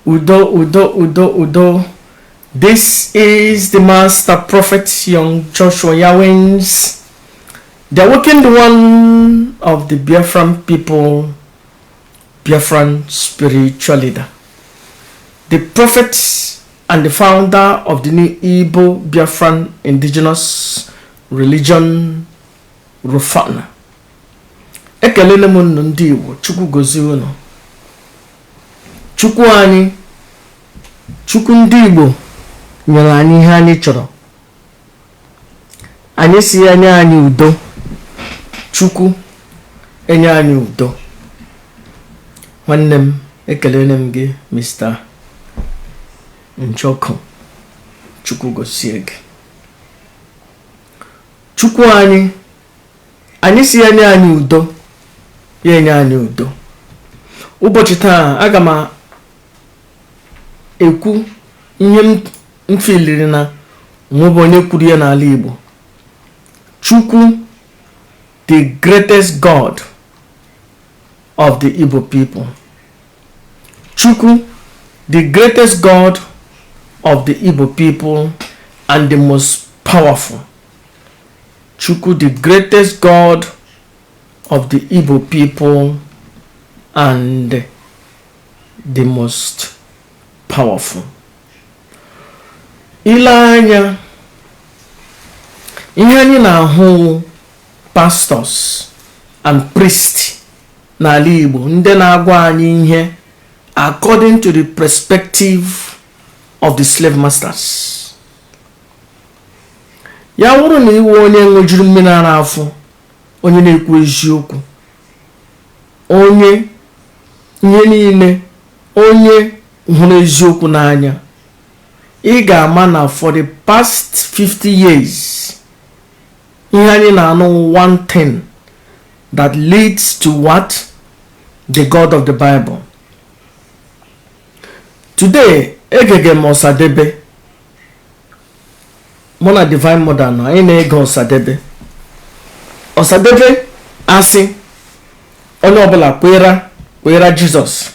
Udo, Udo, Udo, Udo. This is the Master Prophet Young Joshua Yawins, the awakened one of the Biafran people, Biafran spiritual leader, the prophet and the founder of the new Igbo Biafran indigenous religion, Rufana. Ekelele m unu ndị Igbo, Chukwu gozie unu. Chukwu anyị, Chukwu ndị Igbo nyere anyị ihe anyị chọrọ. Anyị si ya nye anyị udo. Chukwu enye anyị udo. Nwanne m, ekelele m gị, Mr. Njoku. Chukwu gozie gị. Chukwu anyị si ya nye anyị udo, ya enye anyị udo. Ụbọchị taa aga m ekwu ihe m filiri na nwebe onye kwuru ya n'ala Igbo. Chukwu, the greatest God of the Igbo people. Chukwu, the greatest God of the Igbo people and the most powerful. Chukwu, the greatest God of the Igbo people and the most powerful. Ile anya ihe anyị na-ahụ pastors and priests n'ala Igbo ndị na-agwa anyị ihe according to the perspective of the slave masters. Ya wụrụ na iwu onye ṅụjuru mmiri ara afọ, onye na-ekwu eziokwu, onye ihe niile, onye hụrụ eziokwu n'anya, ị ga-ama na for the past 50 years ihe anyị na-anụ one thing that leads to what? The God of the Bible. Today egege m Ọsadebe mụ na Divine Mother na anyị na-ege Ọsadebe. Ọsadebe asị onye ọbụla kwera Jizọs.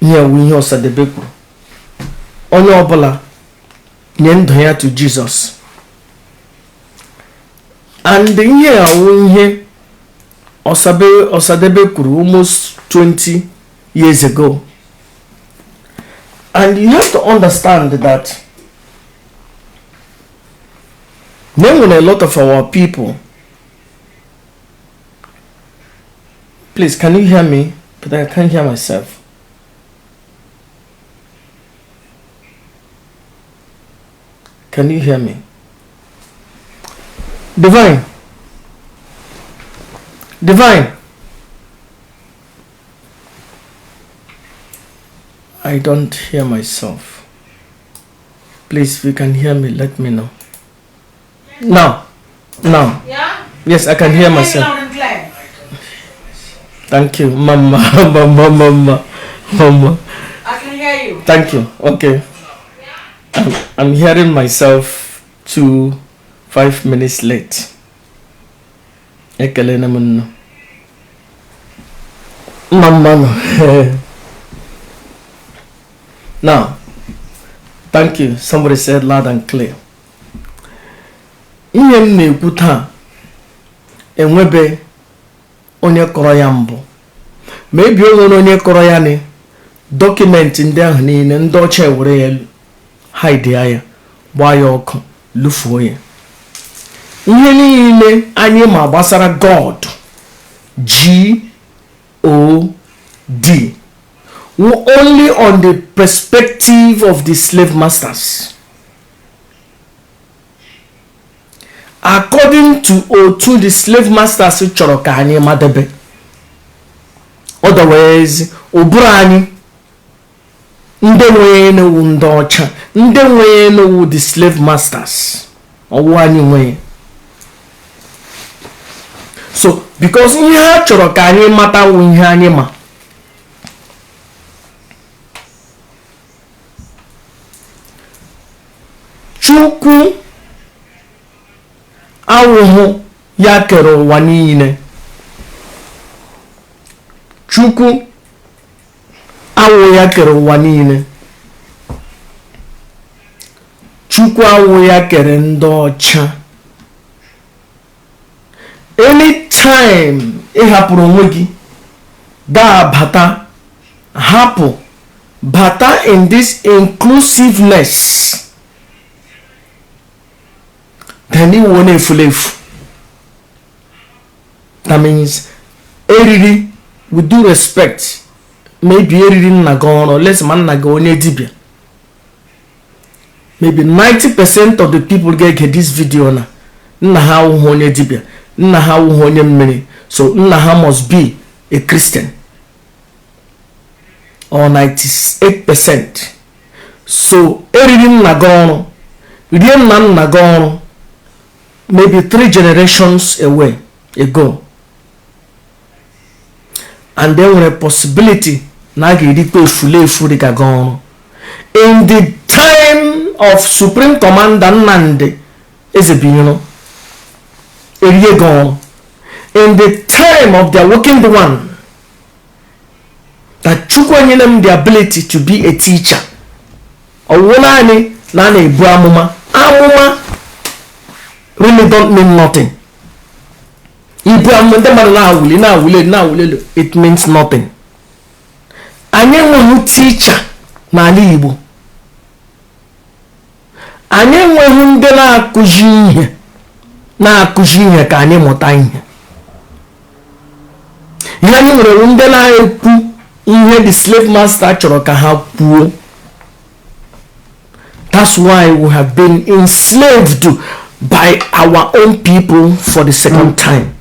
Ihe wu ihe Ọsadebe kwuru. Onye ọbụla nye ndụ ya to Jesus. And ihe wu ihe Ọsadebe kwuru almost 20 years ago. And you have to understand that when a lot of our people, please, can you hear me? But I can't hear myself. Can you hear me? Divine. I don't hear myself. Please, if you can hear me, let me know. Now. Yeah? Yes, I can hear myself. Loud and clear. Thank you, Mama. Mama. I can hear you. Thank you. Okay. I'm hearing myself 5 minutes late. Ekelene m. Mama. Now, thank you. Somebody said loud and clear. Ihe m na-ekwu taa enwebe onye kọrọ ya mbụ. Maybe o nwere onye kọrọ ya ni document ndị ahụ niile ndị ọcha were ya hide ya, gbaa ya ọkụ, lufuo ya. Ihe niile anyị ma gbasara God, G-O-D, only on the perspective of the slave masters. According to the slave masters chọrọ ka anyị madebe. Otherwise, ụbụrụ anyị ndị nwere n'ewu ndị ọcha, ndị nwere n'ewu the slave masters, ọwụ anyị nwere. So, because ihe ha chọrọ ka anyị mata wụ ihe anyị ma. Chukwu awụhụ ya kere ụwa niile. Chukwu awụ ya kere ụwa niile. Chukwu awụ ya kere ndị ọcha. Anytime ị hapụrụ onwe gị ga-abata hapụ bata in this inclusiveness, then you won't efulefu. That means eriri, with due respect, maybe eriri nagon or less man nagon dibia. Maybe 90% of the people get this video na ha honye dibia, na ha honye mmiri, so na ha must be a Christian, or 98%. So eriri nagon, riem nan nagon, maybe 3 generations ago. And there was a possibility in the time of Supreme Commander Nande Ezebino, in the time of the awakened one, that Chiukwu gave them the ability to be a teacher. Owolani nane ibu amuma really don't mean nothing. It means nothing. Anye nwehu teacher n'ala Igbo. Anye nwehu ndị na-akụzi ihe ka anyị mụta ihe. Ihe anyị nwere ndị na-ekwu ihe the slave master chọrọ ka ha kwuo. That's why we have been enslaved by our own people for the second time.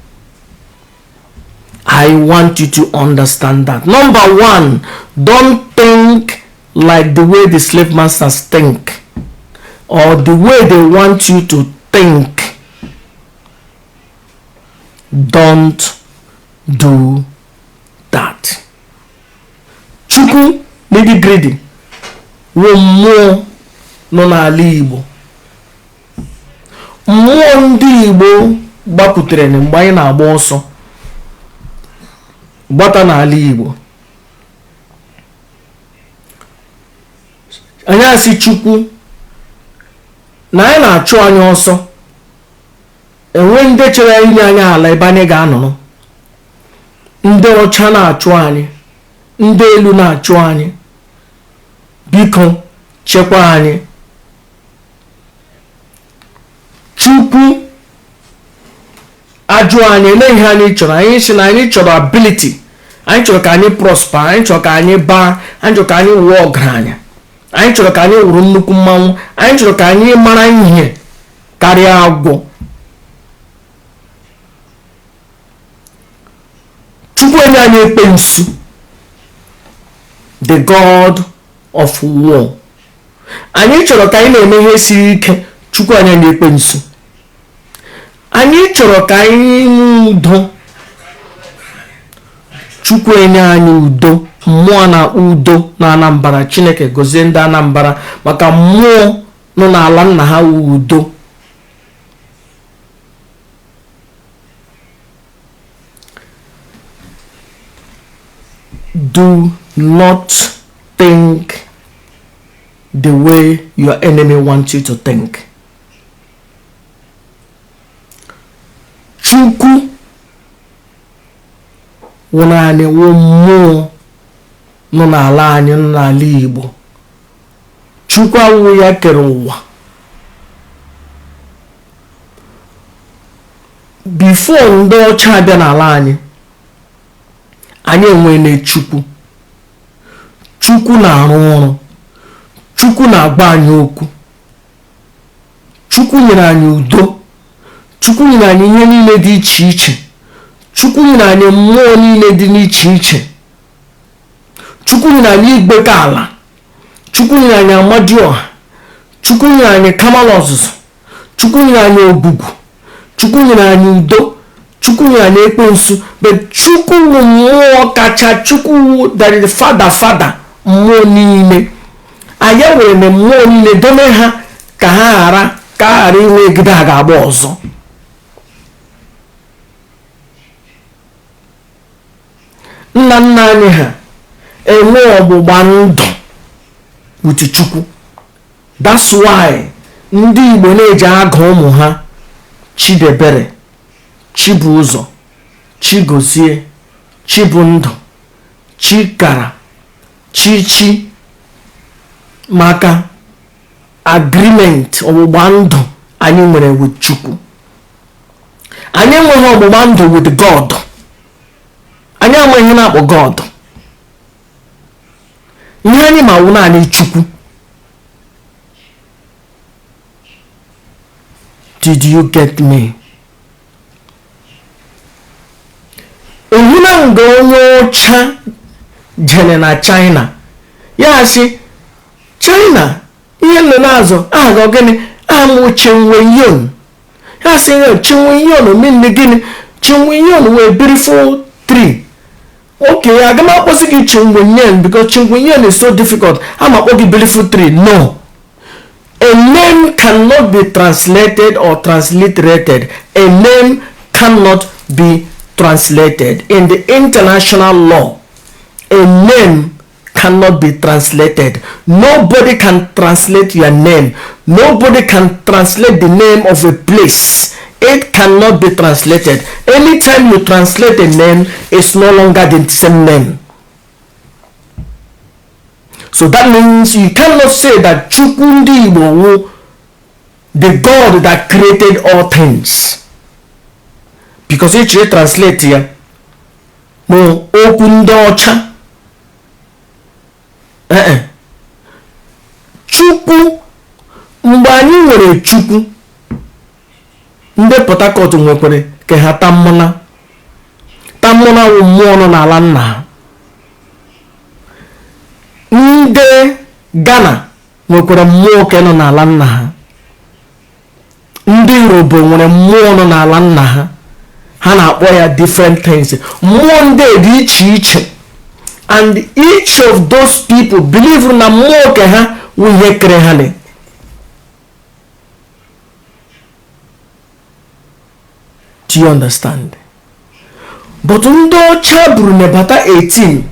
I want you to understand that. Number one, don't think like the way the slave masters think, or the way they want you to think. Don't do that. Chukwu lady greedy will more no n'ala Igbo. Mmụọ ndị Igbo gbapụtere mgbe anyị na-agba ọsọ gbata n'ala Igbo. Anyị asị Chukwu na anyị na-achụ anyị ọsọ, enwe ndị chere inye anyị ala ebe anyị ga-anọ. Ndị ọcha na-achụ anyị, ndị elu na-achụ anyị. Biko chekwa anyị. Chukwu ajụ anyị ele ihe anyị chọrọ. Anyị sị na anyị chọrọ ability, anyị chọrọ ka anyị prosper, anyị chọrọ ka anyị baa, anyị chọrọ ka anyị wụọ ọgaranya, anyị chọrọ ka anyị wụrụ nnukwu mmanwụ, anyị chọrọ ka anyị mara ihe karịa agwọ. Chukwu enye anyị ekwensu, the god of war. Anyị chọrọ ka anyị na-eme ihe siri ike, Chukwu anyị ekwensu. Anyị chọrọ ka anyị nwee udo, Chukwu enye anyị udo. Mmụọ na udo na Anambra, Chineke gozie ndị Anambra maka mmụọ nọ n'ala nna ha udo. Do not think the way your enemy wants you to think. Chukwu wụnani wụ mmụọ nọ n'ala anyị, nọ n'ala Igbo. Chukwu awụ ya kere ụwa. Before ndị ọcha abịa n'ala anyị, anyị enwere Chukwu. Chukwu na-arụ ọrụ. Chukwu na-agba anyị okwu. Chukwu nyere anyị udo. Chukwu nyere anyị ihe niile dị iche iche. Chukwu nyere anyị mmụọ niile dị n'iche iche. Chukwu nyere anyị igbeke ala. Chukwu nyere anyị amadioha. Chukwu nyere anyị kamal ọzụzụ. Chukwu nyere anyị ogbugbu. Chukwu nyere anyị udo. Chukwu nyere anyị ekwensu. But Chukwu wụ mmụọ kacha. Chukwu that is fada mmụọ niile. Anyị were na mmụọ niile dome ha ka ha ghara inwe egide a ga-agba ọzọ. Nna nna anyị ha enwe ọgbụgba ndụ with Chukwu. That's why ndị Igbo na-eji agụ ụmụ ha Chidebere, Chibụzọ, Chigozie, Chibundụ, Chikara, Chichi, maka agreement ọgbụgba ndụ anyị nwere with Chukwu. Anyị enweghị ọgbụgba ndụ with God. Anyị enweghị na-akpọ God. Ihe anyị ma wụ naanị Chukwu. Did you get me? Ehuna nga onye ọcha jene na China. Ya sị, China, ihe nọ n'azụ, ga gịnị? Amụ Chinwenyon. Ya sị, Chinwenyon mean gịnị? Chinwenyon wee beautiful tree. Okay, I'm not supposed to Chinwenyon because Chinwenyon is so difficult. I'm not supposed to beautiful tree. No. A name cannot be translated or transliterated. A name cannot be translated. In the international law, a name cannot be translated. Nobody can translate your name. Nobody can translate the name of a place. It cannot be translated. Anytime you translate a name, it's no longer the same name. So that means you cannot say that Chukwu ndị Igbo, the God that created all things. Because it should translate here. Mo okwu ndị ọcha. Chukwu, mgbe anyị nwere Chukwu, ndị Port Harcourt nwekwere ka ha tammụna wụ mmụọ nọ n'ala nna ha. Ndị Ghana nwekwara mmụọ ka nọ n'ala nna ha. Ndị Yoruba nwere mmụọ nọ n'ala nna ha. Ha na-akpọ ya different things. Mmụọ ndị dị iche iche. And each of those people believe na mmụọ ka ha wụ ihe kere ha ne. Do you understand? But ndị ọcha buru nebata 18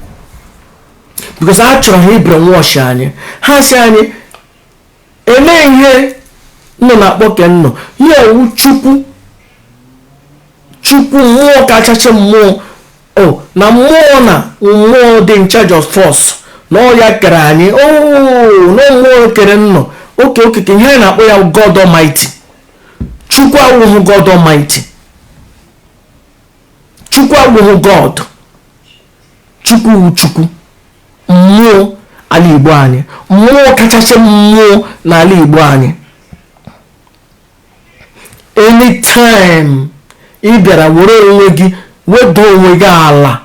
because ha chọrọ ha brainwash anyị. Ha sị anyị ele ihe nọ na-akpọ ke nnọ ya ewu Chukwu mmụọ kachasị mmụọ. Na mmụọ na mmụọ dị in charge of force na ọ ya kere anyị. Na mmụọ kere nnọ okeke ihe anyị na-akpọ ya God Almighty. Chukwu awụghị God Almighty. Chukwu awụghị God. Chukwu wụ Chukwu. Mmụọ ala Igbo anyị. Mmụọ kachasị mmụọ n'ala Igbo anyị. Anytime ị bịara were onwe gị wedo onwe gị ala,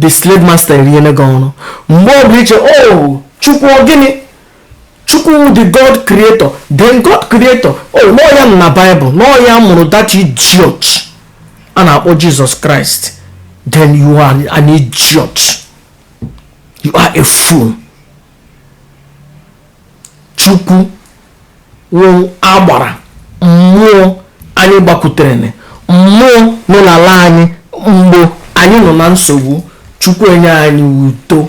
the slave master eriene gị ọnụ. Mgbe ọ bụ iche Chukwu gịnị? Chukwu the God creator. Then God creator. Nọ ya na Bible. Nọ ya mụrụ that idiot a na-akpọ Jesus Christ. Then you are an idiot. You are a fool. Chukwu wụ agbara mmụọ anyị gbakwutere, mmụọ nọ n'ala anyị mgbe anyị nọ na nsogbu. Chukwu enye anyị udo,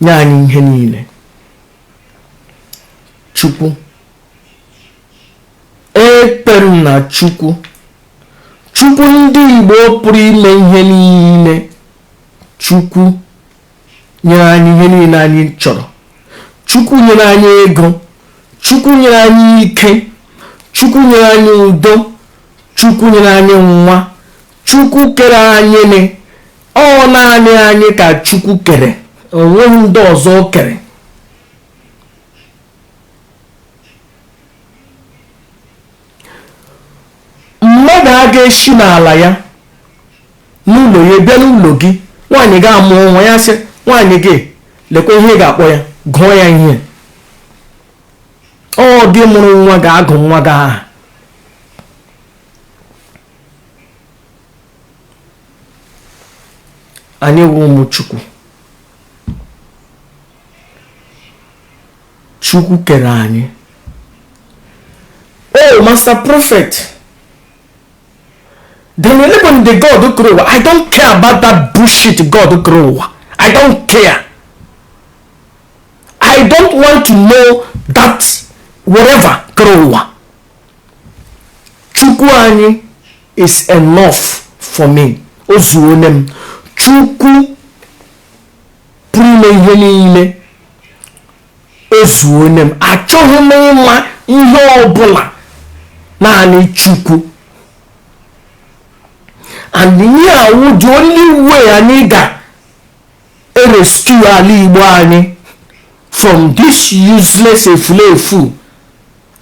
nye anyị ihe niile. Chukwu ekpere na Chukwu ndị Igbo pụrụ ime ihe niile. Chukwu nyere anyị ihe niile anyị chọrọ. Chukwu nyere anyị ego. Chukwu nyere anyị ike. Chukwu nyere anyị udo. Chukwu nyere anyị nwa. Chukwu kere anyị naanị anyị ka Chukwu kere. Onweghị ndị ọzọ kere. Mmadụ a ga-esi n'ala ya n'ụlọ ya bịa n'ụlọ gị, nwaanyị ga-amụ nwa ya sị nwaanyị gị lekwa ihe ị ga-akpọ ya, gụọ ya ihe. Gị mụrụ nwa ga-agụ nwa gị aha. Anyị wụ ụmụ Chukwu. Chukwu kere anyị. Master prophet, Then when the God grow, I don't care about that bullshit God grow. I don't care. I don't want to know that whatever grow. Chiukwu anyị is enough for me. Ozuonem. Chiukwu pụrụ ihe niile. Ozuonem. Achọghị m ịma ihe ọbụla naanị Chiukwu. And here the only way anyị ga-rescue ala Igbo anyị from this useless efulefu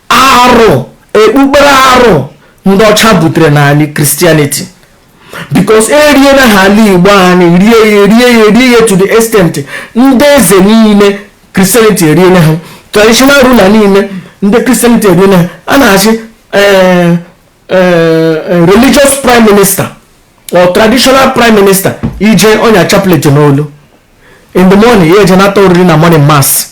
arụ ekpukpere arụ ndị ọcha butere n'ala Christianity, because eriela ha ala Igbo anyị rie ya to the extent ndị eze niile Christianity eriela ha, traditional ruler niile ndị Christianity eriela ha. A na-achị religious prime minister or traditional prime minister ije onya chaplet n'olu in the morning ye jenata oriri na morning mass.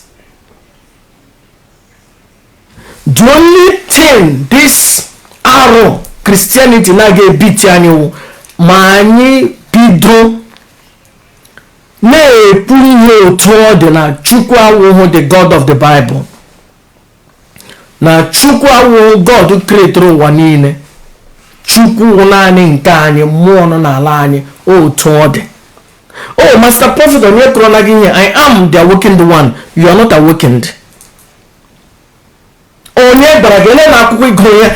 The only thing this arrow Christianity na ga-ebiti anyị wụ ma anyị bido na-ekwu ihe otu ọ dị na Chukwu awụhụ the God of the Bible, na Chukwu awụhụ God creator ụwa niile. Chukwu naanị nke anyị, mmụọ nọ n'ala anyị otu ọ dị. Oh, Master Prophet, onye kọrọ na gị ihe, I am the awakened one, you are not awakened. Onye gbara gị ele na akwụkwọ ịgụ ya,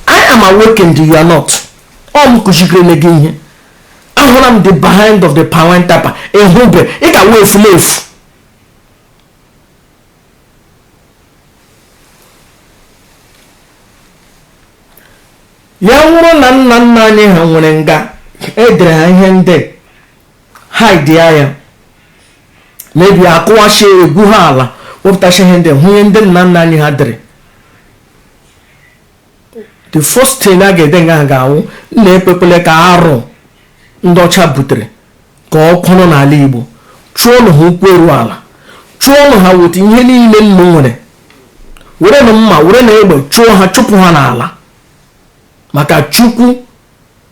I am awakened, you are not. M kụzigiri na gị ihe. Ahụra m the behind of the power tapa ehube, ị ga-awa efulefu. Ya nwụrụ na nna nna anyị ha nwere nga edere ha ihe ndị hide ya, maybe akụwashi egwu ha ala wepụtachi ihe ndị hụ ihe ndị nna nna anyị ha dere. The first thing a ga-ede nga ha ga-awụ na-ekpekpele ka arụ ndị ọcha butere ka ọ kwụrụ n'ala Igbo, chụọ na ha ukwu eru ala, chụọ na ha weta ihe niile nnu nwere, were na mma were na egbe chụọ ha, chụpụ ha n'ala. Maka Chukwu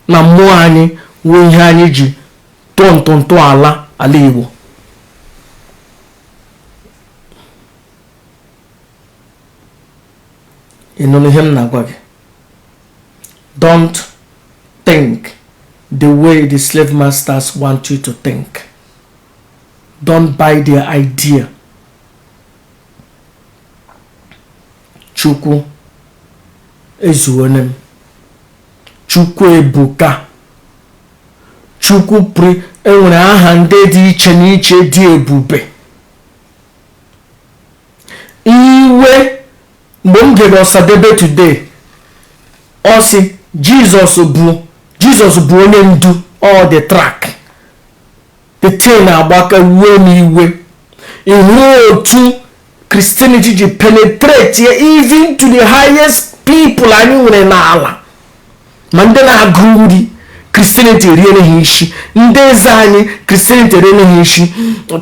na mmụọ anyị wụ ihe anyị ji tụọ ntụntụ ala Igbo. Ị nụrụ ihe m na-agwa gị? Don't think the way the slave masters want you to think. Don't buy their idea. Chukwu ezuonem. Chukwu ebuka. Chukwu enwere aha ndị dị iche n'iche dị ebube. Iwe mgbe m gere Ọsadebe today, ọ sị Jesus bụ onye ndu all the track. The thing agbaka uwe n'iwe. Ihu otu Christianity ji penetrate even to the highest people anyị nwere n'ala. Ma ndị na-agụ nri Christianity eriene ha isi, ndị eze anyị Christianity eriene ha isi,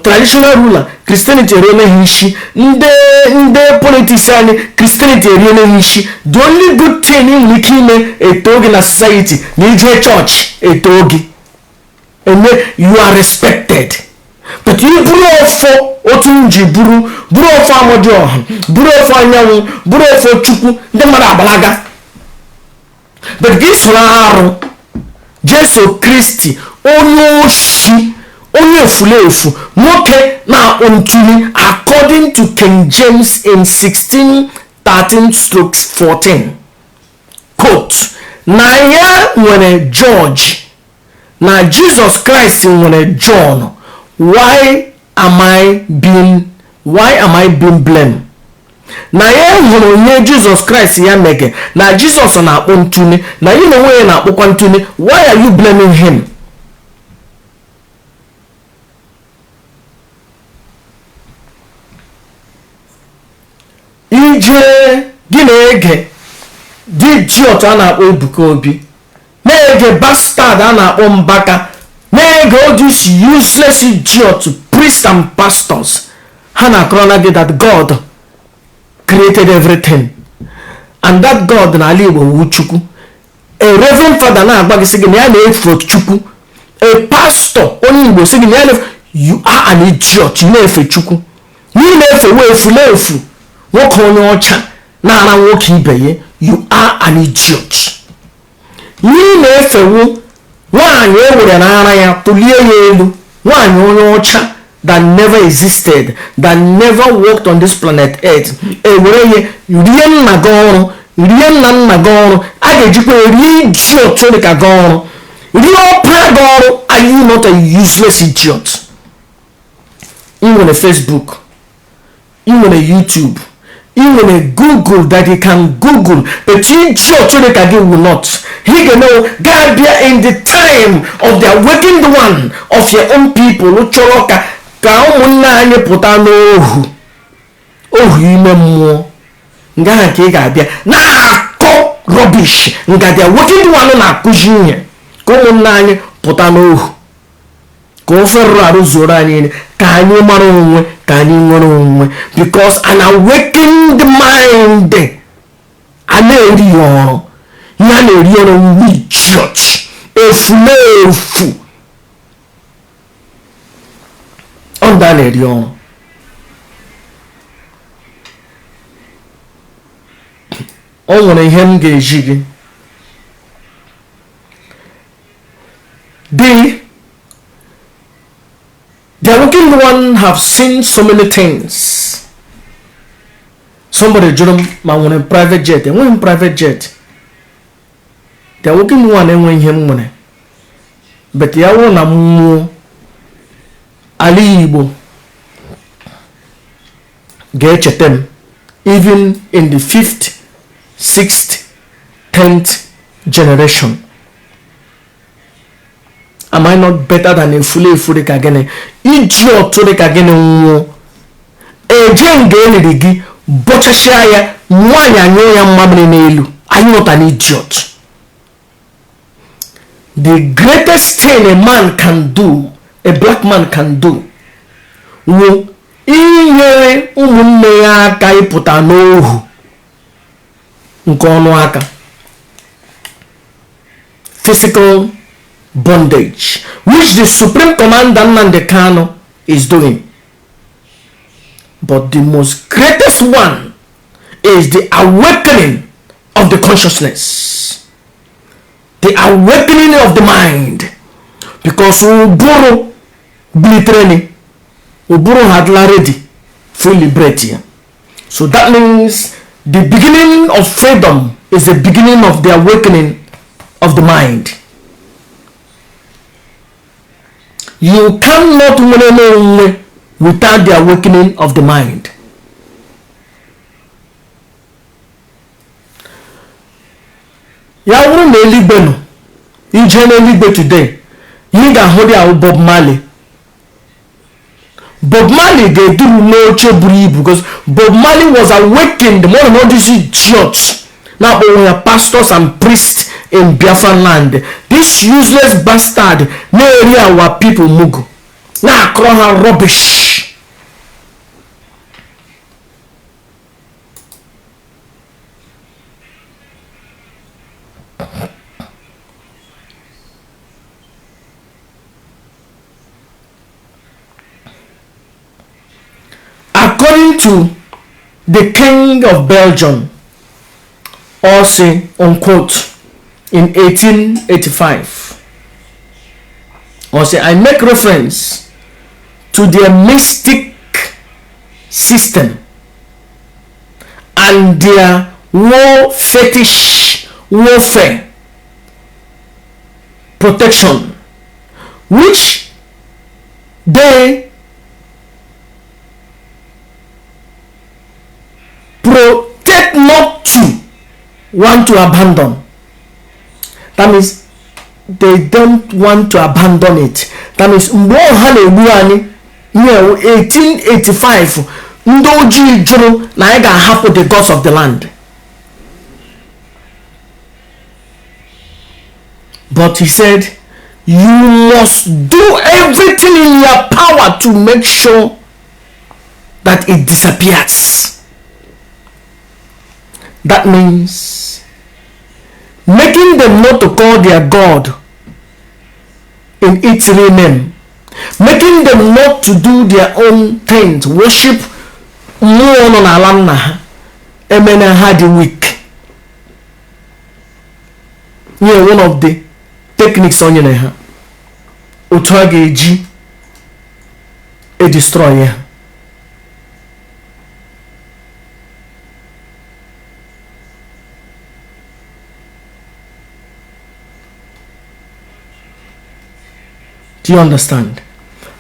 traditional ruler Christianity eriene ha isi, ndị politics anyị Christianity eriene ha isi. The only good thing ị nwere ike ime eto gị na society na ije church eto gị, eme you are respected. But you buru ofo otu nji buru ofo Amadiọha, buru ofo Anyanwụ, buru ofo Chukwu, ndị mmadụ agbalaga. But this arụ Jesu Kristi onye oshi, onye efulefu, nwoke na ntuli according to King James in 16:13-14. Quote, na ya nwere George, na Jesus Christ nwere John. Why am I being blamed? Na ya hụrụ onye Jesus Christ ya mege, na Jesus na-akpọ ntuli, na ya na onwe ya na-akpọkwa ntuli. Why are you blaming him? Ije gị na-ege dị idiot a na-akpọ Ebuka Obi, na-ege bastard a na-akpọ Mbaka, na-ege all these useless idiot priests and pastors. Ha na-akọrọ na gị that God created everything, and that God na ala Igbo wu Chukwu. a reverend father na-agba gị sị gị na ya na-efe Chukwu, a pastor onye Igbo sị gị na ya you are an idiot, na-efe Chukwu, n'ihi na-efe efu nwoke onye ọcha na-ara nwoke ibe ya, you are an idiot. N'ihi na-efewu nwaanyị ewere n'ara ya tụlie ya elu, nwaanyị onye ọcha that never existed, that never walked on this planet earth, ewere ya rie nna gị ọrụ, rie nna gị ọrụ, a ga-ejikwa rie idiot onye ka gị ọrụ, rie ọpara gị ọrụ. Are you not a useless idiot? You want a Facebook, you want a YouTube, you want a Google that you can Google, but you idiot onye ka gị will not. He can know God be in the time of the awakened one of your own people. Chọrọ ka ụmụnne anyị pụta n'ohu ime mmụọ, nga ha ka ị ga-abịa na-akọ rubbish, nga the awakened one na-akụzi ihe ka ụmụnne anyị pụta n'ohu, ka ofe rụrụ arụ zoro anyị, ka anyị mara onwe, ka anyị nwere onwe, because an awakened mind a na-eri ọrụ ya na-eri ọrụ idiot efu onda na-eri ọrụ. O nwere ihe m ga-eji gị, the working one have seen so many things. Somebody jụrụ m ma nwere private jet. Enweghị m private jet. The working one enweghị ihe m nwere, but ya wụ na mmụọ ala Igbo ga-echeta m even in the 5th, 6th, 10th generation. Am I not better than a fully ka gịnị idiot ka gịnị nwụọ eje nga eliri gị bọchasịa ya nwaanyị anyụ ya mmamịrị n'elu? Are you not an idiot? The greatest thing a man can do, a black man can do, wụ inyere ụmụnne ya aka ịpụta n'ohu nke ọnụ aka, physical bondage, which the Supreme Commander Nnamdi Kanu is doing. But the most greatest one is the awakening of the consciousness, the awakening of the mind, because Uburu Blitreni, Uburu had already fully liberated. So that means the beginning of freedom is the beginning of the awakening of the mind. You cannot win without the awakening of the mind. Ya wuru na eligbe no, ije na eligbe today, you ga-ahụ ya Bob Marley. Bob Marley ga-eduru n'oche buru ibu, because Bob Marley was awakened more than all these idiots. Now we are pastors and priests in Biafran land. This useless bastard na eri our people mugu. Na call her rubbish. According to the King of Belgium, also unquote, in 1885, also I make reference to their mystic system and their war fetish warfare protection, which they protect not to want to abandon. That means they don't want to abandon it. That means mgbe ọha na-egbu anyị 1885 ndị ojii jụrụ na anyị ga-ahapụ the gods of the land. But he said, you must do everything in your power to make sure that it disappears. That means making them not to call their God in its real name, making them not to do their own things, worship more on alamna, emena had weak. Yeah, one of the techniques on your Otwage a destroyer. Do you understand?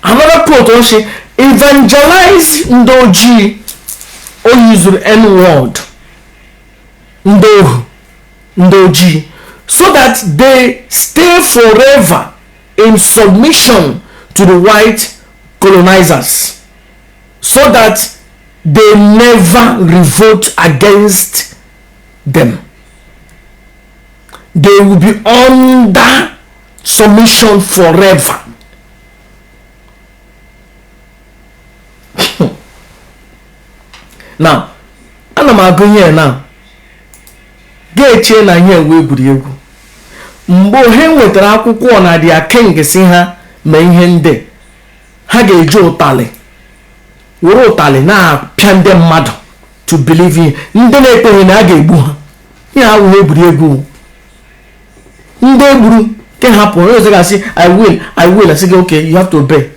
Another quote also, evangelize ndoji or use the N word ndoji, so that they stay forever in submission to the white colonizers, so that they never revolt against them. They will be under submission forever. Now, ana m agụ ihe na ga-eche na ihe wee egwuregwu mgbe ha nwetara akwụkwọ na dia king si ha ma ihe ndị ha ga-eji ụtalị were ụtalị na-apịa ndị mmadụ to believe in ndị na-ekpeghị na a ga-egbu ha. Ihe ahụ egwuregwu ndị egburu ke hapụ onye ọzọ ga-asị I will asị gị okay, you have to obey.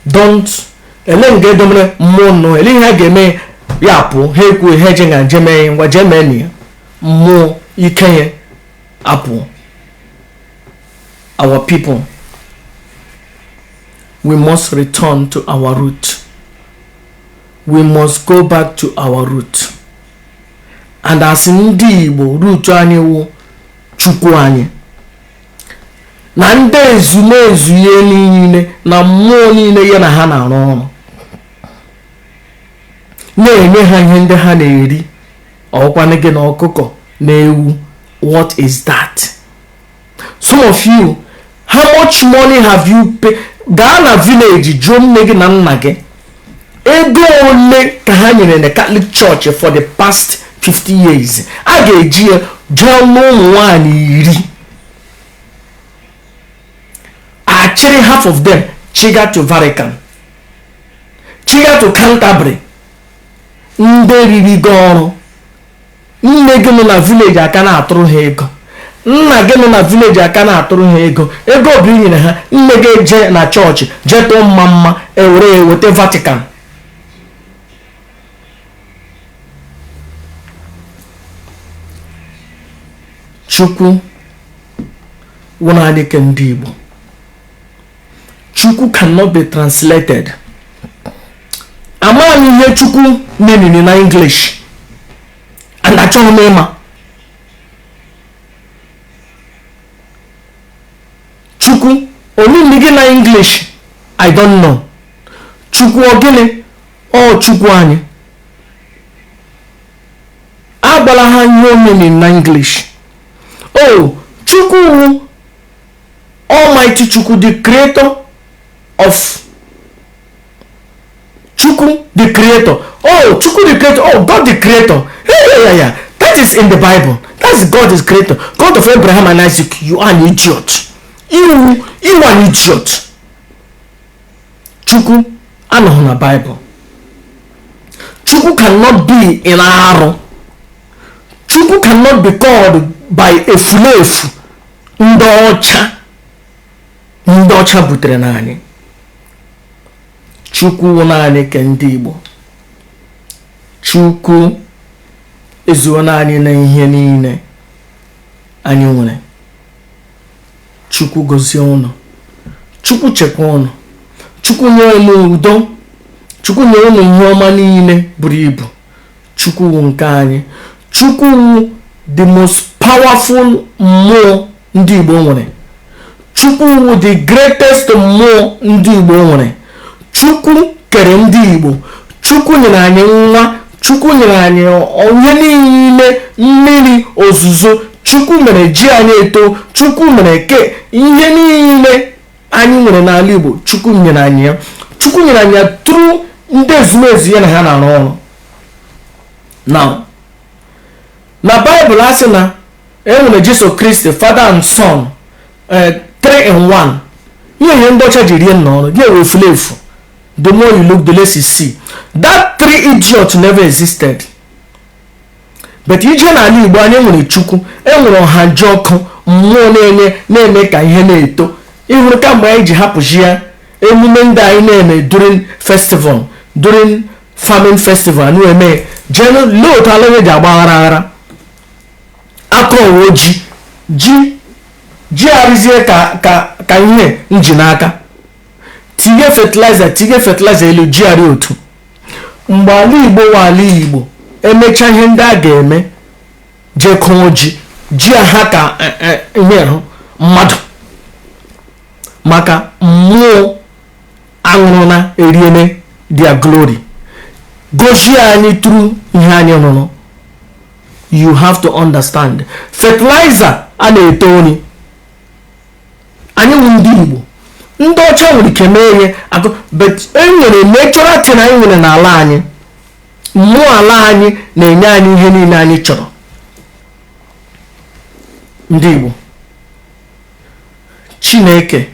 Don't ele nga edomere mmụọ nọ ele ihe a ga-eme ya pụ ha ekwu ha eje nga jeme ngwa jemeni ya mmụọ ike ya apụ. Our people, we must return to our root. We must go back to our root. And as ndị Igbo, root anyị wụ Chukwu anyị. Na ndị ezumezu ihe niile na mmụọ niile ya na ha na-arụ ọrụ, na-enye ha ihe ndị ha na-eri, ọkwanụ gị na ọkụkọ na ewu. What is that? Some of you, how much money have you paid? Gaa na village jụọ nne gị na nna gị ego ole ka ha nyere na Catholic Church for the past 50 years. A ga-eji ya jụọ n'ụmụ nwaanyị iri, achịrị half of them chiga to Vatican, chiga to Canterbury. Ndị riri gị ọrụ, nne gị nọ na village aka na-atụrụ ha ego, nna gị nọ na village aka na-atụrụ ha ego obi nyere ha. Nne gị eje na chọọchị jee tụọ mma ewere weta Vatican. Chukwu wụna adịke ndị Igbo. Chukwu cannot be translated. Amaghị ihe Chukwu meaning na English, and achọghị m ịma. Chukwu omimi gị na English, I don't know. Chukwu ogene ọ Chukwu anyị. Agbala ha ihe omimi na English. Oh, Chukwu, Almighty Chukwu, the creator of Chukwu, the creator. Oh, Chukwu the creator. Oh, God the creator. Yeah. That is in the Bible. That's God is creator. God of Abraham and Isaac. You are an idiot. You are an idiot. Chukwu anọghị na Bible. Chukwu cannot be in arụ. Chukwu cannot be called by efulefu ndị ọcha butere naanị. Chukwu naanị ke ndị Igbo. Chukwu ezuo naanị na ihe niile anyị nwere. Chukwu gozie unu. Chukwu chekwa unu. Chukwu nye unu udo. Chukwu nye unu ihe ọma niile buru ibu. Chukwu nke anyị. Chukwu the most powerful mmụọ ndị Igbo nwere. Chukwu the greatest mmụọ ndị Igbo nwere. Chukwu kere ndị Igbo. Chukwu nyere anyị nwa. Chukwu nyere anyị ihe niile, mmiri ozuzo. Chukwu mere ji anyị eto. Chukwu mere ke ihe niile anyị nwere n'ala Igbo. Chukwu nyere anyị ya. Chukwu nyere anyị ya through ndị ezumezu ya na ha na-arụ ọrụ. Now, na Bible asị na enwere Jesus Christ Father and Son 3 in 1. Ihe ndị ọcha ji rie n'ọrụ gị ewefula efu. The more you look, the less you see. That 3 idiots never existed. But ije n'ala Igbo anyị nwere Chukwu, enwere ọha nje ọkụ, mmụọ na-eme ka ihe na-eto. Ịhụrụ ka mgbe anyị ji hapụzi ya emume ndị anyị na-eme during festival, during farming festival anyị eme jenu load ala ji agbaghara aghara. Akọ ji arịzie ka ihe nji n'aka. Tinye fertilizer elu ji arị otu. Mgbe ala Igbo emecha ihe ndị a ga-eme je kụọ ji ha ka ihe mmadụ maka mmụọ aṅụrụ na eriene their glory. Gozie anyị through ihe anyị rụrụ. You have to understand. Fertilizer a na-eto nri. Anyị nwere ndị Igbo. Ndị ọcha nwere ike mee ihe but enwere natural thing anyị nwere n'ala anyị. Mmụọ ala anyị na-enye anyị ihe niile anyị chọrọ. Ndị Igbo, Chineke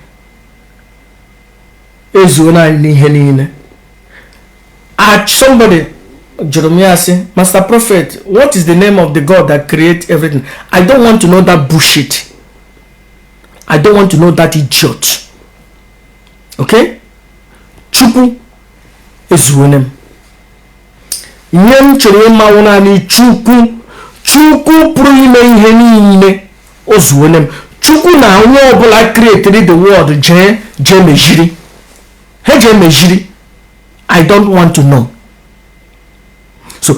ezuola anyị n'ihe niile. Somebody Jeremiah say, Master Prophet, what is the name of the God that creates everything? I don't want to know that bullshit. I don't want to know that idiot. Okay? Chukwu ezuonem. Ihe m chọrọ ịmanwụ naanị Chukwu pụrụ ime ihe niile ozuonem. Chukwu na nwa ọbụla created the world jee mejiri. He jee mejiri. I don't want to know. So,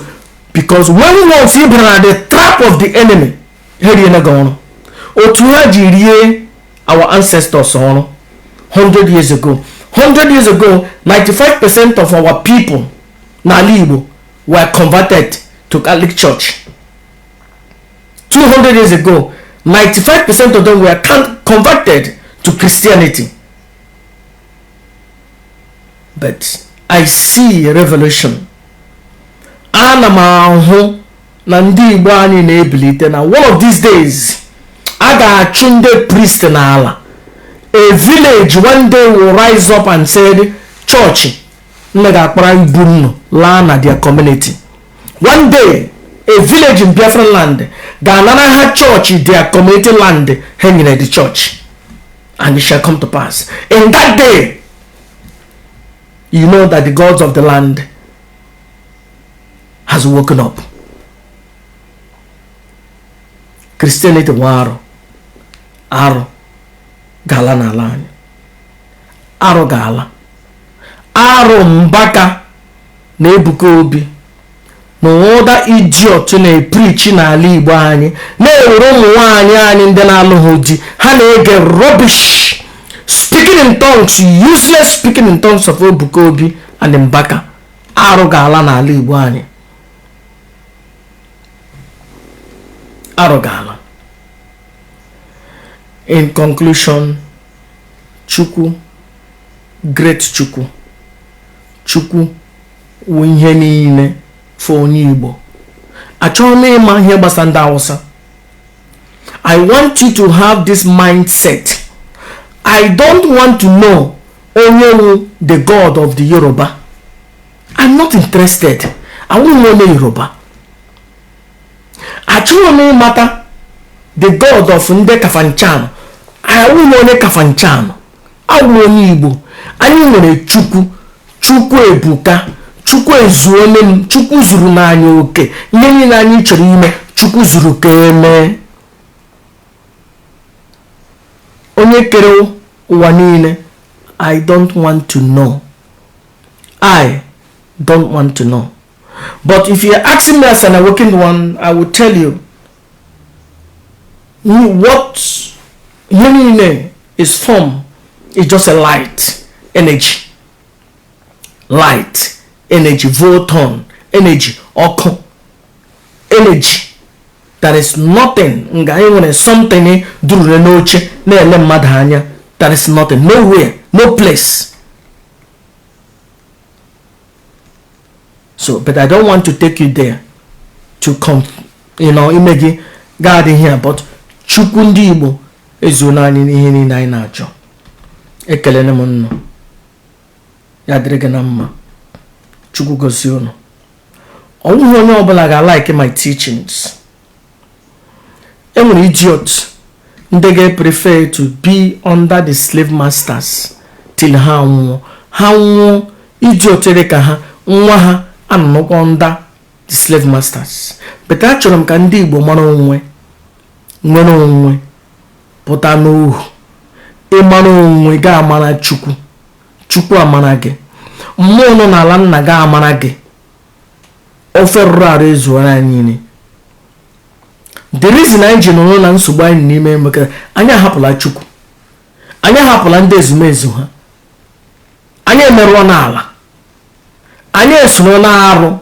because when once you bring the trap of the enemy, here you go. Otu ha ji rie our ancestors 100 years ago. 100 years ago, 95% of our people n'ala Igbo were converted to Catholic Church. 200 years ago, 95% of them were converted to Christianity. But I see a revolution. Ana m ahụ na ndị Igbo anyị na-ebilite na one of these days a ga-achụ ndị priest n'ala. A village one day will rise up and say, church nne ga-akpara ibu nnu laa na their community. One day a village in Biafran land ga-anara ha church their community land ha nyere the church, and it shall come to pass. In that day, you know that the gods of the land has woken up. Christianity waro aro gala na lani aro gala aro mbaka na Ebuka Obi na other idiot na preach na ala Igbo anyị na-ewere ụmụ nwaanyị anyị ndị na-alụghị di ha na-ege rubbish, speaking in tongues, useless speaking in tongues of Ebuka Obi and Mbaka. Aro gala na ala Igbo anyị. Aro gala. In conclusion, Chukwu, great Chukwu. Chukwu wụ ihe niile for onye Igbo. Achọrọ m ịma ihe gbasara ndị Hausa. I want you to have this mindset. I don't want to know only the God of the Yoruba. I'm not interested. I won't know the Yoruba. Achọrọ m ịmata the God of Nde Kafanchan. I won't know the Kafanchan. I will onye Igbo. Anyị nwere Chukwu ebuka. Chukwu ezuonem. Chukwu zuru n'anya oke. Ihe niile anyị chọrọ ime, Chukwu zuru ka eme. Onye kere ụwa niile, I don't want to know. I don't want to know. But if you're asking me as an awakened one, I will tell you what Yemine is from is just a light energy. Light energy, photon energy, oko energy. There is nothing. Something there is nothing. Nowhere. No place. So, but I don't want to take you there to come, imagine God in here. But Chukwu ndị Igbo ezuona anyị n'ihe niile anyị na-achọ. Ekelene m nnụ. Ya dịrị gị na mma. Chukwu gozie unu. Ọ bụghị onye ọbụla ga-like my teachings. Enwere idiot ndị ga-prefer to be under the slave masters till ha nwụọ. Ha nwụọ idiot dị ka ha, nwa ha anọkwa under the slave masters. But achọrọ m ka ndị Igbo mara onwe, nwere onwe, pụta n'ohu. Ịmara onwe ga amara Chukwu, Chukwu amara gị. Mmụọ nọ n'ala nna ga amara gị. Ofe rụrụ arụ ezuora anyị niile. The reason anyị ji nọrọ na nsogbu anyị n'ime maka anyị ahapụla Chukwu, anyị ahapụla ndị ezumezu ha, anyị emerụọ n'ala, anyị esoro n'arụ,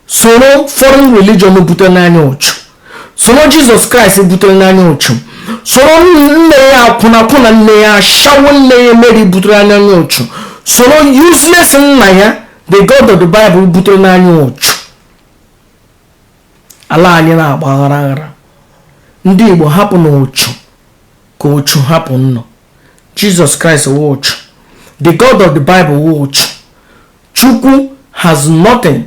soro foreign religion butere n'anya ụchụ, soro Jesus Christ butere n'anya ụchụ, soro nne ya akwụna nne ya ashawo nne ya Mary butere n'anya ụchụ, soro useless nna ya the God of the Bible butere n'anya ụchụ. Ala anyị na-agba aghara. Ndị Igbo hapụ n'ụchụ ka ụchụ hapụ nnọ. Jesus Christ wụ ụchụ. The God of the Bible wụ ụchụ. Chukwu has nothing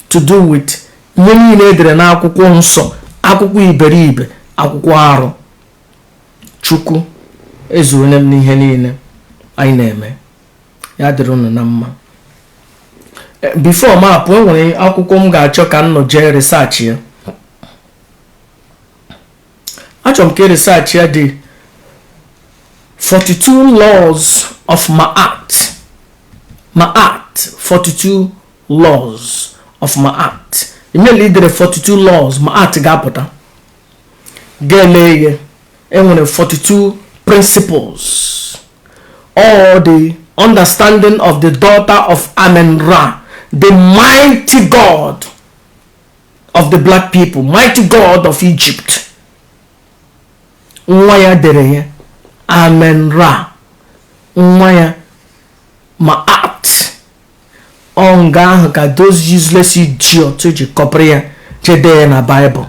to do with ihe niile edere n'akwụkwọ nsọ, akwụkwọ iberibe, akwụkwọ arụ. Chukwu ezuole m n'ihe niile anyị na-eme. Ya dịrị unu na mma. Before m apụ, enwere akwụkwọ m ga-achọ ka m nọ jee research ya. Achọrọ m ka research ya dị 42 laws of Ma'at. Ma'at, 42 laws of Ma'at. Immediately there 42 laws Ma'at ga-apụta. Ga-ele enwere 42 principles, or the understanding of the daughter of Amen-Ra, the mighty God of the black people, mighty God of Egypt. Nwa ya dere ya Amen-Ra, nwa ya Ma'at. Nga ahụ ka those useless idiots ji kọpịrị ya jede ya na Bible.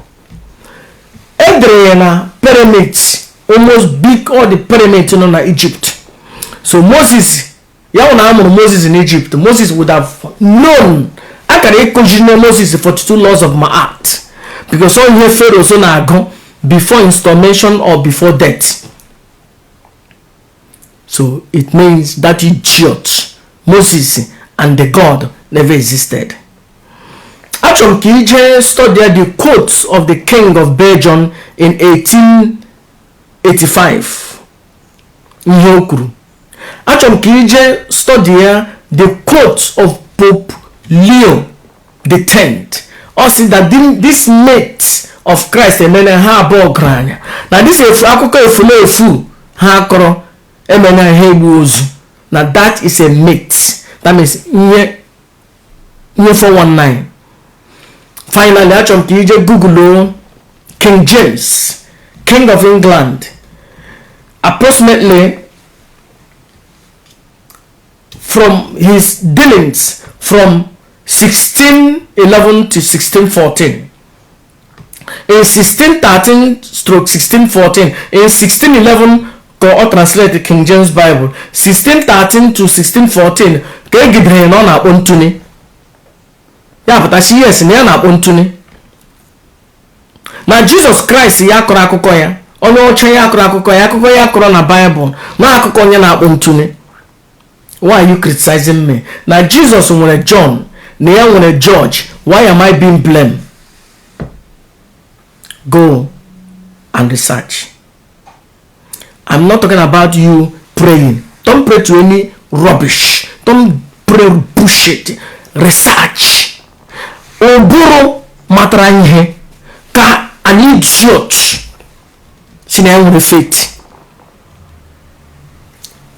Edere ya na pyramids, almost big all the pyramids nọ na Egypt. So Moses, ya na amụrụ Moses in Egypt, Moses would have known. Akara ịkụziri Moses 42 laws of Ma'at, because all ihe Pharaoh so na-agụ before installation or before death. So it means that idiot Moses and the God never existed. Achọrọ ka ije study the quotes of the king of Belgium in 1885. Ihe o kwuru. Achọrọ ka ije study the quotes of Pope Leo X. Also that this myth of Christ emene ha abụọ granya. Na this akụkọ efulefu ha akọrọ emene ha egbu ozu. Na that is a myth. That means ihe 419. Finally, achọrọ ka ije Google King James, King of England, approximately from his dealings from 1611 to 1614. In 1613-1614, in 1611 ka translate King James Bible, 1613 to 1614 ka egidere na ọ na-akpọ ntụni. Ya pụtachi yes na ya na-akpọ ntụni. Na Jesus Christ ya kọrọ akụkọ ya, onye ọcha ya kọrọ akụkọ ya kọrọ na Bible, na akụkọ onye na-akpọ ntụni. Why are you criticizing me? Na Jesus nwere John, na ya nwere George. Why am I being blamed? Go and research. I'm not talking about you praying. Don't pray to any rubbish. Don't pray bullshit. Research. Oburu matara ihe ka an idiot si na enwere faith.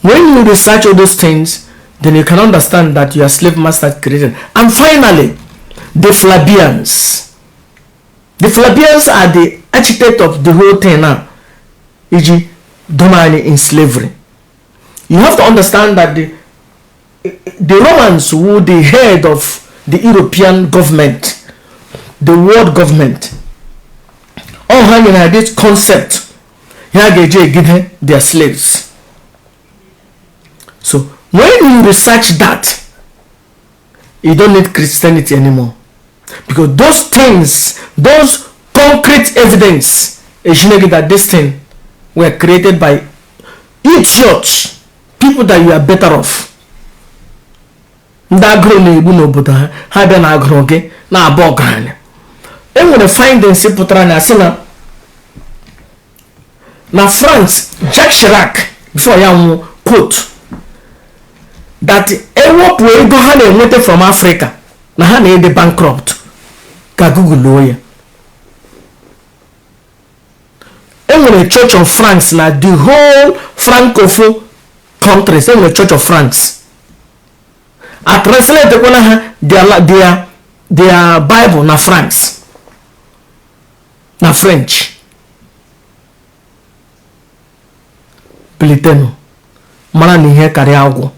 When you research all those things, then you can understand that your slave master created. And finally, the Flabians. The Flabians are the architect of the whole thing now. E.g., domain in slavery. You have to understand that the Romans were the head of the European government, the world government. All hanging at this concept their slaves. So when you research that, you don't need Christianity anymore, because those things, those concrete evidence that this thing were created by idiots, people that you are better off. That grow na-egbu n'obodo ha bịa na agụrụ gị na-abụ ọgaranya. Enwere findings pụtara na asị na France, Jacques Chirac before ya nwụ quote that ewepụ ego ha na-enweta from Africa na ha na-ede bankrupt ka Google ya. Enwere Church of France na the whole francophone countries. Enwere Church of France. I translate their Bible na France, na French. Piliteno, mara ni ihe karịa agwụ.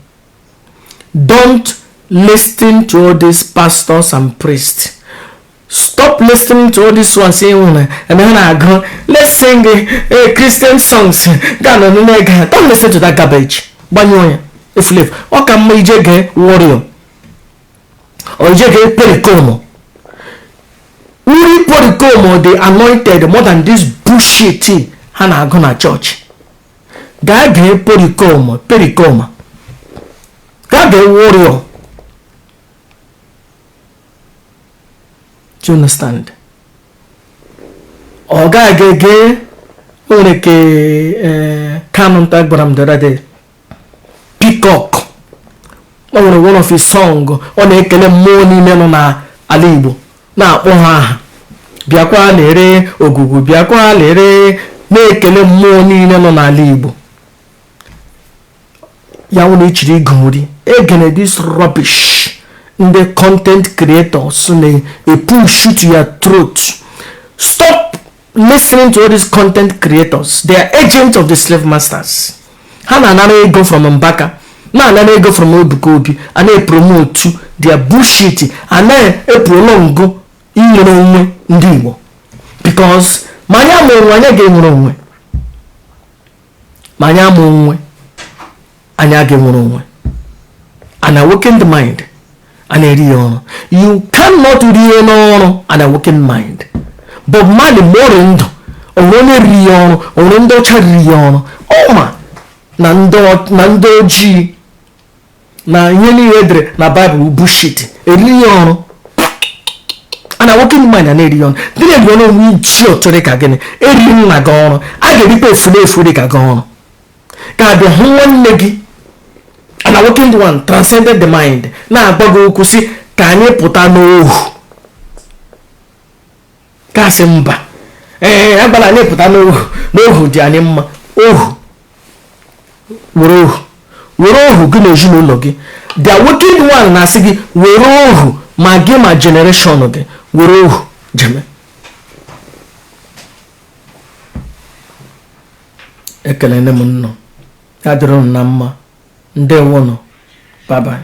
Don't listen to all these pastors and priests. Stop listening to all these ones saying, let's sing Christian songs. Don't listen to that garbage. If live, or can we get warrior or get pericomo? We pericomo, they anointed more than this bullshit Hana gonna church. God get pericoma. God get warrior. Do you understand? Or God get only canon tag, but I'm the other day. Peacock, one of his song on a kele money men na ala Igbo na akpọ ha bịakwa lere ogugu bịakwa lere na-ekele mmụọ niile nọ n'ala Igbo. Ya wụ na ichiri igori egene this rubbish ndị content creators na push to your throat. Stop listening to all these content creators. They are agents of the slave masters. Ha na-anara ego from Mbaka, na-anara ego from Obukobi, a na-epromote their bullshit, a na-eprolongo inyere onwe ndị Igbo. Because manya mụ anya ga-enwere onwe. Manya mụ onwe anya ga-enwere onwe. An awakened mind, an eri ọrụ. You cannot rie n'ọrụ an awakened mind. But mmadụ mụrụ ndụ, onwe na-eri ọrụ, onwe ndị ọcha rie ọrụ. Ọma na ndị ojii na ihe niile edere na Bible bullshit eriri ọrụ. Ana working mind na eri ọrụ. Ndị na-eri ọrụ onwe iji ọtụrụ ka gịnị eri nna gị ọrụ. A ga-erikwa efu dị ka gị ọrụ. Ka abịa hụ nwanne gị. Ana working one transcended the mind. Na-agba gị okwu si ka anyị pụta n'ohu. Ka sị mba. Agbala anyị pụta n'ohu dị anyị mma. Ohu. Were ohu gị na ezinụlọ gị. The wicked one na-asị gị were ohu ma gị ma generation gị were ohu jeme. Ekele nne m nnọọ. Ya dịrị m na mma. Ndewo nọ. Bye bye.